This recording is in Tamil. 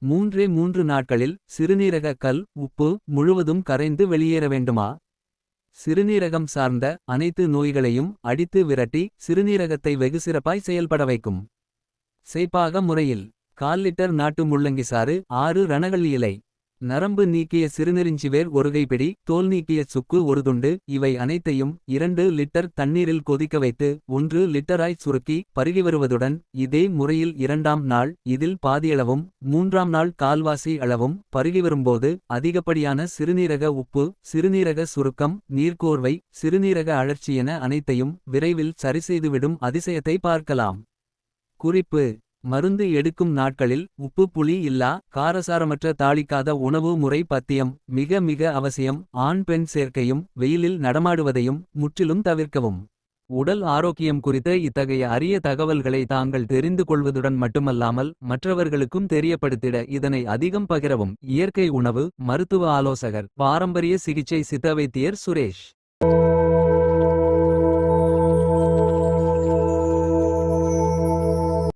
3 நாட்களில் சிறுநீரக கல் உப்பு முழுவதும் கரைந்து வெளியேற வேண்டுமா? சிறுநீரகம் சார்ந்த அனைத்து நோய்களையும் அடித்து விரட்டி சிறுநீரகத்தை வெகு சிறப்பாய் செயல்பட வைக்கும். சேய்ப்பாக முறையில் 1/4 லிட்டர் நாட்டு முள்ளங்கி சாறு 6 ரணகள்ளி இலை. நரம்பு நீக்கிய சிறுநெறிஞ்சிவேர் ஒரு கைப்பிடி. தோல் நீக்கிய சுக்கு ஒரு துண்டு. இவை அனைத்தையும் 2 லிட்டர் தண்ணீரில் கொதிக்க வைத்து 1 லிட்டராய் சுருக்கி பருகி வருவதுடன். இதே முறையில் 2ஆம் நாள் இதில் பாதியளவும் 3ஆம் நாள் கால்வாசி அளவும் பருகி வரும்போது. அதிகப்படியான சிறுநீரக உப்பு சிறுநீரக சுருக்கம் நீர்க்கோர்வை சிறுநீரக அழற்சி என அனைத்தையும் விரைவில் சரிசெய்துவிடும் அதிசயத்தை பார்க்கலாம். குறிப்பு: மருந்து எடுக்கும் நாட்களில் உப்பு புளி இல்லா காரசாரமற்ற தாளிக்காத உணவு முறை பத்தியம். மிக மிக அவசியம். ஆண் பெண் சேர்க்கையும் வெயிலில் நடமாடுவதையும் முற்றிலும் தவிர்க்கவும். உடல் ஆரோக்கியம் குறித்த இத்தகைய அரிய தகவல்களை தாங்கள் தெரிந்து கொள்வதுடன் மட்டுமல்லாமல். மற்றவர்களுக்கும் தெரியப்படுத்திட இதனை அதிகம் பகிரவும். இயற்கை உணவு மருத்துவ ஆலோசகர் பாரம்பரிய சிகிச்சை சித்த வைத்தியர் சுரேஷ்.